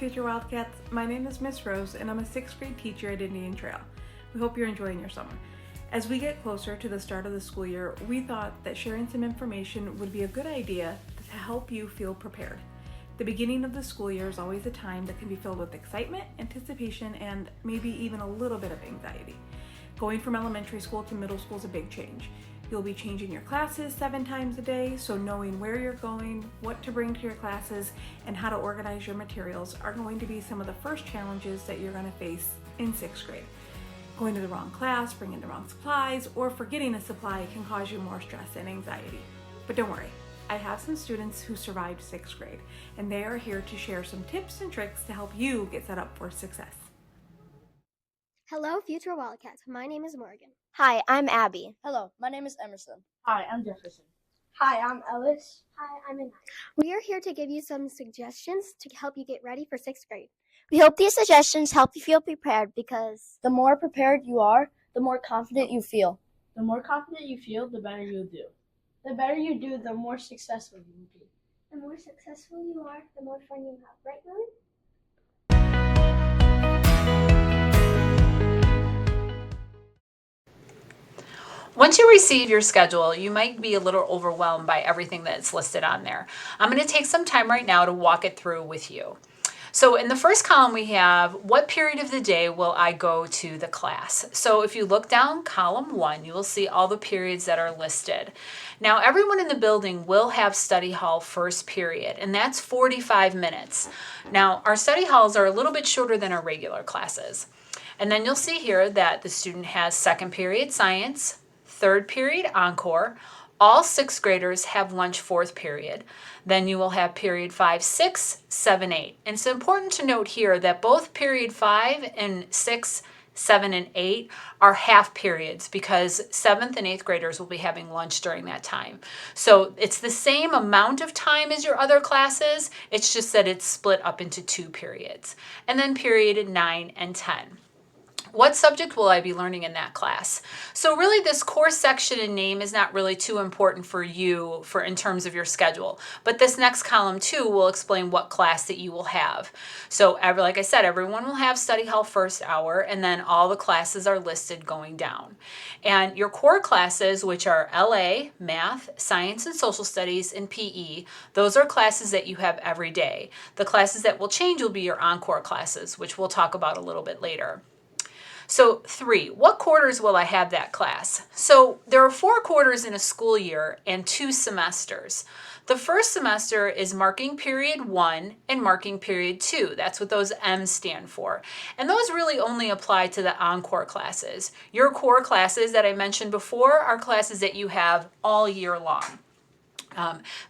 Future Wildcats. My name is Miss Rose and I'm a 6th grade teacher at Indian Trail. We hope you're enjoying your summer. As we get closer to the start of the school year, we thought that sharing some information would be a good idea to help you feel prepared. The beginning of the school year is always a time that can be filled with excitement, anticipation, and maybe even a little bit of anxiety. Going from elementary school to middle school is a big change. You'll be changing your classes 7 times a day, so knowing where you're going, what to bring to your classes, and how to organize your materials are going to be some of the first challenges that you're going to face in 6th grade. Going to the wrong class, bringing the wrong supplies, or forgetting a supply can cause you more stress and anxiety. But don't worry, I have some students who survived 6th grade, and they are here to share some tips and tricks to help you get set up for success. Hello, Future Wildcats. My name is Morgan. Hi, I'm Abby. Hello, my name is Emerson. Hi, I'm Jefferson. Hi, I'm Ellis. Hi, I'm Anaya. We are here to give you some suggestions to help you get ready for 6th grade. We hope these suggestions help you feel prepared because the more prepared you are, the more confident you feel. The more confident you feel, the better you'll do. The better you do, the more successful you will be. The more successful you are, the more fun you have. Right, Lily? Once you receive your schedule, you might be a little overwhelmed by everything that's listed on there. I'm going to take some time right now to walk it through with you. So in the first column we have, what period of the day will I go to the class? So if you look down column 1, you will see all the periods that are listed. Now everyone in the building will have study hall first period, and that's 45 minutes. Now our study halls are a little bit shorter than our regular classes. And then you'll see here that the student has second period science, third period encore. All 6th graders have lunch 4th period. Then you will have period 5, 6, 7, 8. And it's important to note here that both period 5 and 6, 7, and 8 are half periods because 7th and 8th graders will be having lunch during that time. So it's the same amount of time as your other classes. It's just that it's split up into 2 periods. And then period 9 and 10. What subject will I be learning in that class? So really this course section and name is not really too important for you in terms of your schedule, but this next column too will explain what class that you will have. So like I said, everyone will have study hall first hour, and then all the classes are listed going down. And your core classes, which are LA, math, science and social studies, and PE, those are classes that you have every day. The classes that will change will be your encore classes, which we'll talk about a little bit later. So 3, what quarters will I have that class? So there are 4 quarters in a school year and 2 semesters. The first semester is marking period 1 and marking period 2. That's what those M's stand for. And those really only apply to the encore classes. Your core classes that I mentioned before are classes that you have all year long.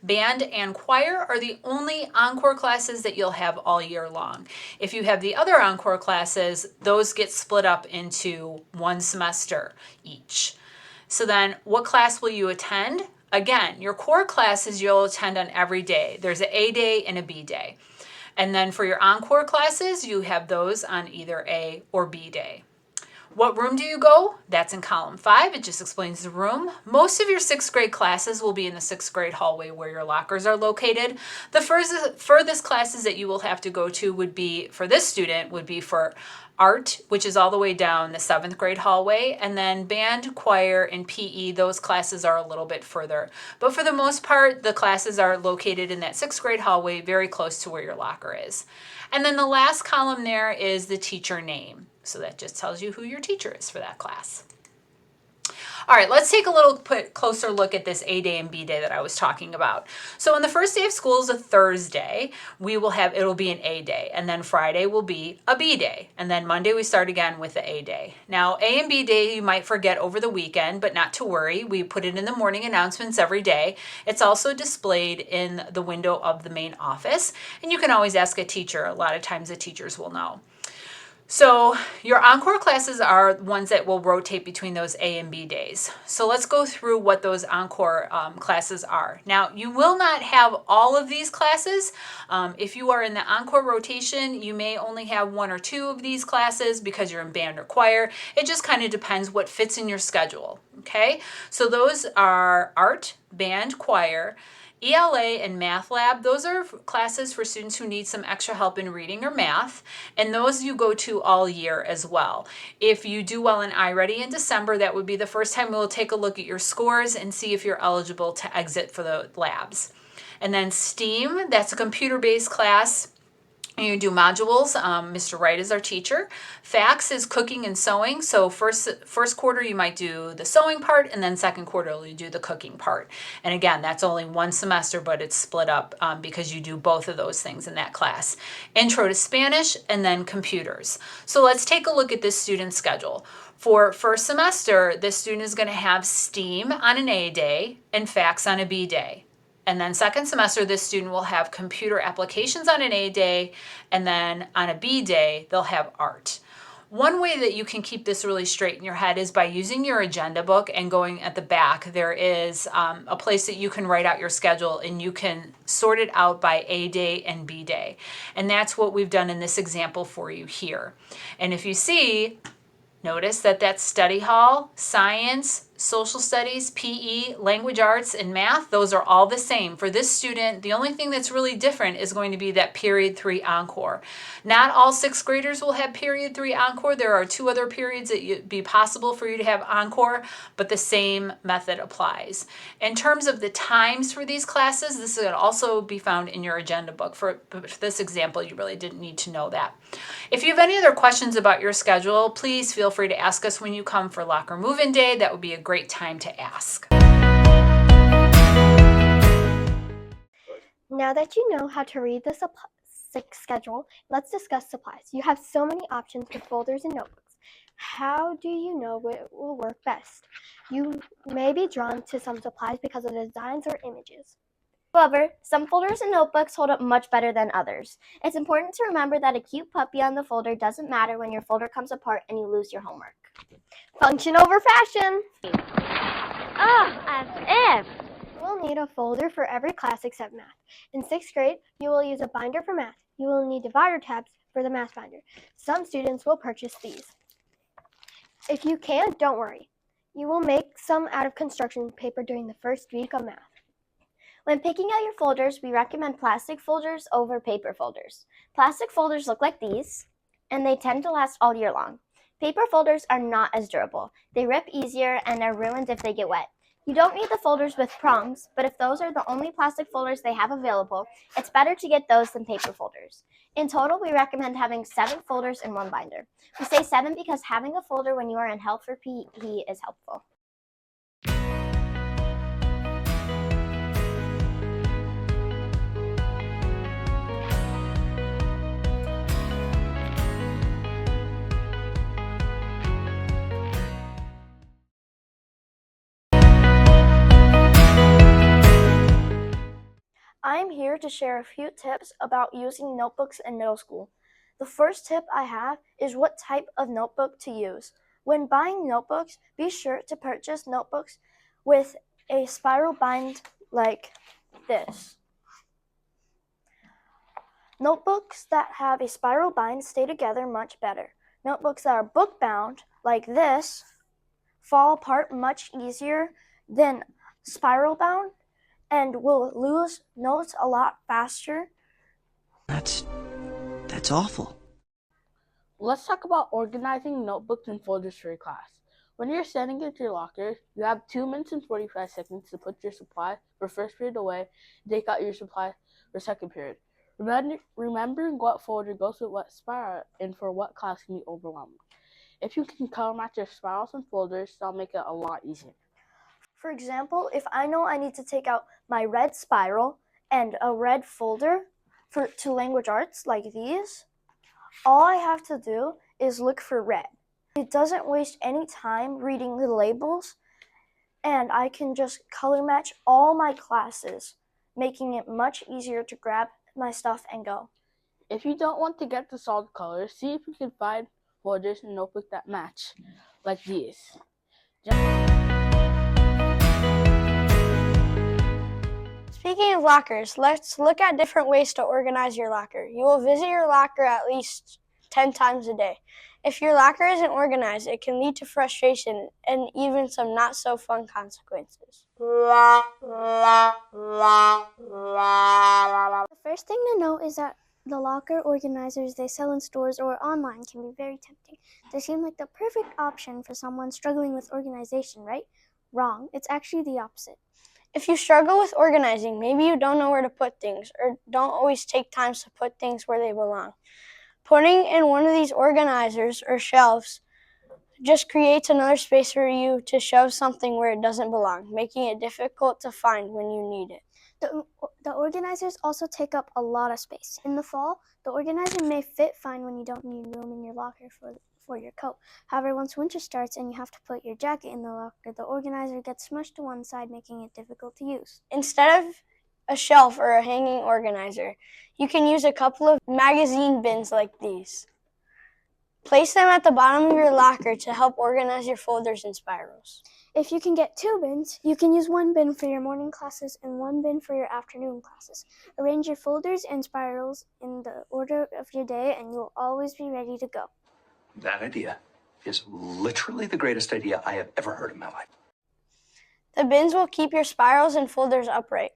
Band and choir are the only encore classes that you'll have all year long. If you have the other encore classes, those get split up into 1 semester each. So then what class will you attend? Again, your core classes you'll attend on every day. There's an A day and a B day. And then for your encore classes, you have those on either A or B day. What room do you go? That's in column 5. It just explains the room. Most of your 6th grade classes will be in the 6th grade hallway where your lockers are located. The furthest classes that you will have to go to would be, for this student, would be for art, which is all the way down the 7th grade hallway, and then band, choir, and PE, those classes are a little bit further. But for the most part, the classes are located in that 6th grade hallway, very close to where your locker is. And then the last column there is the teacher name. So that just tells you who your teacher is for that class. All right, let's take a little closer look at this A day and B day that I was talking about. So on the first day of school is a Thursday, it'll be an A day, and then Friday will be a B day, and then Monday we start again with the A day. Now A and B day you might forget over the weekend, but not to worry. We put it in the morning announcements every day. It's also displayed in the window of the main office, and you can always ask a teacher. A lot of times the teachers will know. So your encore classes are ones that will rotate between those A and B days. So let's go through what those encore classes are. Now, you will not have all of these classes. If you are in the encore rotation, you may only have 1 or 2 of these classes because you're in band or choir. It just kind of depends what fits in your schedule. Okay, so those are art, band, choir, ELA, and math lab. Those are classes for students who need some extra help in reading or math, and those you go to all year as well. If you do well in iReady in December, that would be the first time we'll take a look at your scores and see if you're eligible to exit for the labs. And then STEAM, that's a computer-based class. You do modules. Mr. Wright is our teacher. FACS is cooking and sewing. So first quarter you might do the sewing part, and then second quarter you do the cooking part. And again, that's only one semester, but it's split up because you do both of those things in that class. Intro to Spanish, and then computers. So let's take a look at this student schedule. For first semester, this student is going to have STEAM on an A day and FACS on a B day. And then second semester, this student will have computer applications on an A day, and then on a B day, they'll have art. One way that you can keep this really straight in your head is by using your agenda book and going at the back. There is a place that you can write out your schedule, and you can sort it out by A day and B day. And that's what we've done in this example for you here. And if you see, notice that that's study hall, science, social studies, PE, language arts, and math. Those are all the same. For this student, the only thing that's really different is going to be that period 3 encore. Not all sixth graders will have period 3 encore. There are 2 other periods that it'd be possible for you to have encore, but the same method applies. In terms of the times for these classes, this will also be found in your agenda book. For this example, you really didn't need to know that. If you have any other questions about your schedule, please feel free to ask us when you come for locker move-in day. That would be a great time to ask. Now that you know how to read the schedule, let's discuss supplies. You have so many options with folders and notebooks. How do you know what will work best? You may be drawn to some supplies because of the designs or images. However, some folders and notebooks hold up much better than others. It's important to remember that a cute puppy on the folder doesn't matter when your folder comes apart and you lose your homework. Function over fashion! As if! You will need a folder for every class except math. In 6th grade, you will use a binder for math. You will need divider tabs for the math binder. Some students will purchase these. If you can't, don't worry. You will make some out of construction paper during the first week of math. When picking out your folders, we recommend plastic folders over paper folders. Plastic folders look like these, and they tend to last all year long. Paper folders are not as durable. They rip easier and are ruined if they get wet. You don't need the folders with prongs, but if those are the only plastic folders they have available, it's better to get those than paper folders. In total, we recommend having 7 folders in one binder. We say 7 because having a folder when you are in health for PE is helpful. I'm here to share a few tips about using notebooks in middle school. The first tip I have is what type of notebook to use. When buying notebooks, be sure to purchase notebooks with a spiral bind like this. Notebooks that have a spiral bind stay together much better. Notebooks that are book bound like this fall apart much easier than spiral bound and will lose notes a lot faster. That's awful. Let's talk about organizing notebooks and folders for your class. When you're setting into your locker, you have 2 minutes and 45 seconds to put your supply for first period away and take out your supply for second period. Remembering what folder goes with what spiral and for what class can be overwhelming. If you can color match your spirals and folders, that'll make it a lot easier. For example, if I know I need to take out my red spiral and a red folder to language arts like these, all I have to do is look for red. It doesn't waste any time reading the labels, and I can just color match all my classes, making it much easier to grab my stuff and go. If you don't want to get the solid colors, see if you can find folders and notebooks that match, like these. Speaking of lockers, let's look at different ways to organize your locker. You will visit your locker at least 10 times a day. If your locker isn't organized, it can lead to frustration and even some not so fun consequences. The first thing to know is that the locker organizers they sell in stores or online can be very tempting. They seem like the perfect option for someone struggling with organization, right? Wrong. It's actually the opposite. If you struggle with organizing, maybe you don't know where to put things or don't always take time to put things where they belong. Putting in one of these organizers or shelves just creates another space for you to shove something where it doesn't belong, making it difficult to find when you need it. The organizers also take up a lot of space. In the fall, the organizer may fit fine when you don't need room in your locker for your coat. However, once winter starts and you have to put your jacket in the locker, the organizer gets smushed to one side, making it difficult to use. Instead of a shelf or a hanging organizer, you can use a couple of magazine bins like these. Place them at the bottom of your locker to help organize your folders and spirals. If you can get 2 bins, you can use 1 bin for your morning classes and 1 bin for your afternoon classes. Arrange your folders and spirals in the order of your day and you'll always be ready to go. That idea is literally the greatest idea I have ever heard in my life. The bins will keep your spirals and folders upright,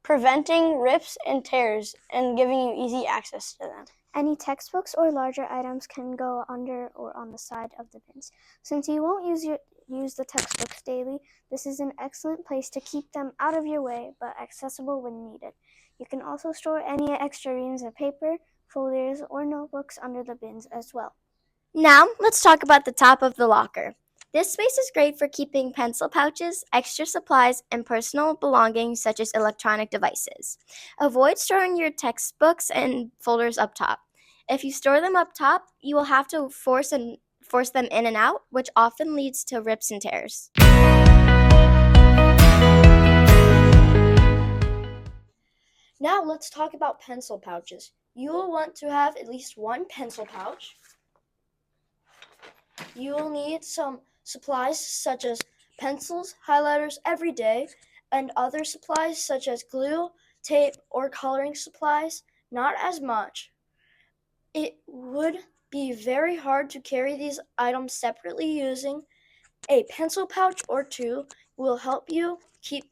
preventing rips and tears and giving you easy access to them. Any textbooks or larger items can go under or on the side of the bins. Since you won't use the textbooks daily, this is an excellent place to keep them out of your way but accessible when needed. You can also store any extra reams of paper, folders, or notebooks under the bins as well. Now, let's talk about the top of the locker. This space is great for keeping pencil pouches, extra supplies, and personal belongings such as electronic devices. Avoid storing your textbooks and folders up top. If you store them up top, you will have to force them in and out, which often leads to rips and tears. Now let's talk about pencil pouches. You will want to have at least 1 pencil pouch. You will need some supplies such as pencils, highlighters every day, and other supplies such as glue, tape, or coloring supplies, not as much. It would be very hard to carry these items separately. Using a pencil pouch or 2 will help you keep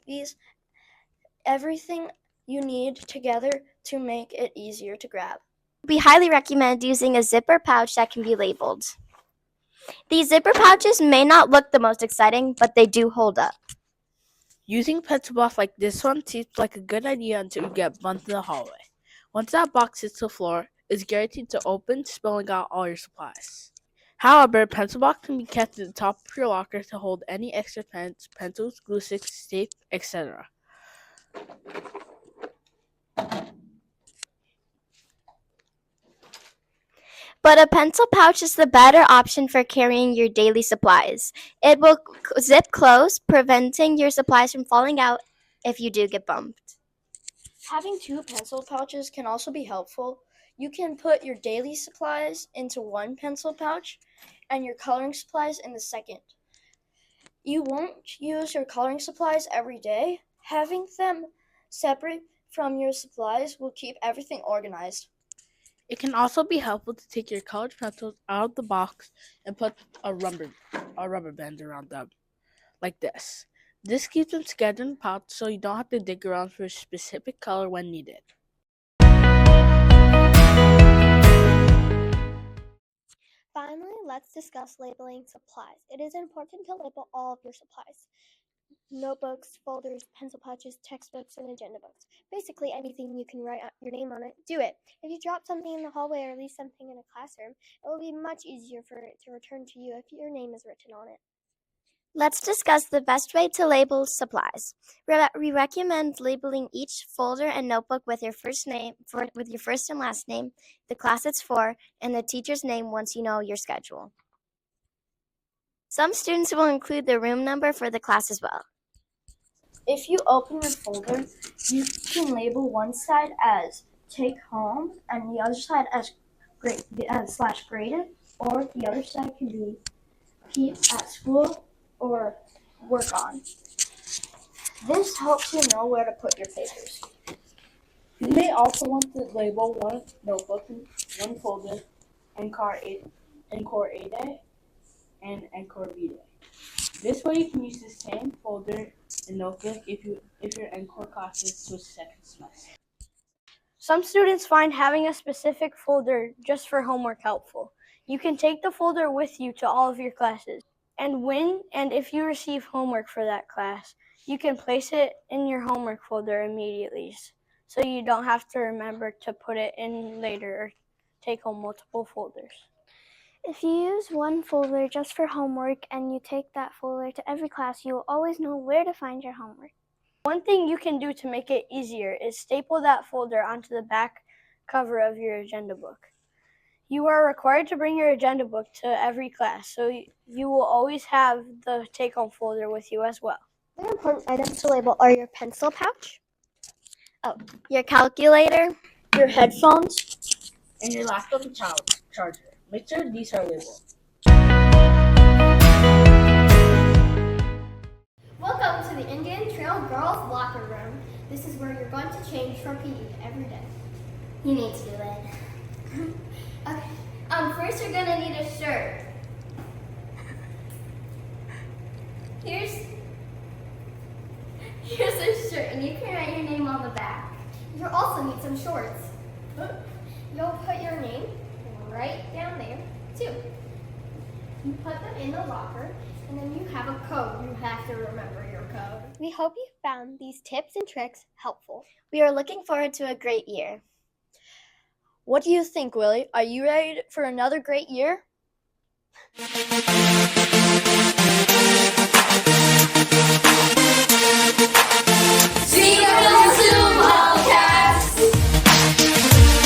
everything you need together to make it easier to grab. We highly recommend using a zipper pouch that can be labeled. These zipper pouches may not look the most exciting, but they do hold up. Using pencil box like this one seems like a good idea until you get bumped in the hallway. Once that box hits the floor, it's guaranteed to open, spilling out all your supplies. However, a pencil box can be kept at the top of your locker to hold any extra pens, pencils, glue sticks, tape, etc. But a pencil pouch is the better option for carrying your daily supplies. It will zip close, preventing your supplies from falling out if you do get bumped. Having 2 pencil pouches can also be helpful. You can put your daily supplies into 1 pencil pouch and your coloring supplies in the second. You won't use your coloring supplies every day. Having them separate from your supplies will keep everything organized. It can also be helpful to take your colored pencils out of the box and put a rubber band around them, like this. This keeps them scattered in the pouch so you don't have to dig around for a specific color when needed. Finally, let's discuss labeling supplies. It is important to label all of your supplies. Notebooks, folders, pencil pouches, textbooks, and agenda books. Basically anything you can write your name on it, do it. If you drop something in the hallway or leave something in a classroom, it will be much easier for it to return to you if your name is written on it. Let's discuss the best way to label supplies. We recommend labeling each folder and notebook with your first and last name, the class it's for, and the teacher's name once you know your schedule. Some students will include the room number for the class as well. If you open your folder, you can label one side as take home and the other side as /graded, or the other side can be keep at school or work on. This helps you know where to put your papers. You may also want to label one notebook, one folder, and card Encore A Day, and Encore B Day. This way you can use the same folder and notebook if your Encore classes to a second semester. Some students find having a specific folder just for homework helpful. You can take the folder with you to all of your classes. And when and if you receive homework for that class, you can place it in your homework folder immediately, so you don't have to remember to put it in later or take home multiple folders. If you use one folder just for homework and you take that folder to every class, you will always know where to find your homework. One thing you can do to make it easier is staple that folder onto the back cover of your agenda book. You are required to bring your agenda book to every class, so you will always have the take-home folder with you as well. Other important items to label are your pencil pouch, Your calculator, Your headphones, And your laptop and charger. Make sure these are labeled. Welcome to the Indian Trail Girls Locker Room. This is where you're going to change from PE every day. you need to do it. Okay. First you're gonna need a shirt. Here's a shirt, and you can write your name on the back. You'll also need some shorts. You'll put your name right down there, too. You put them in the locker, and then you have a code. You have to remember your code. We hope you found these tips and tricks helpful. We are looking forward to a great year. what do you think, Willie? Are you ready for another great year? See you soon.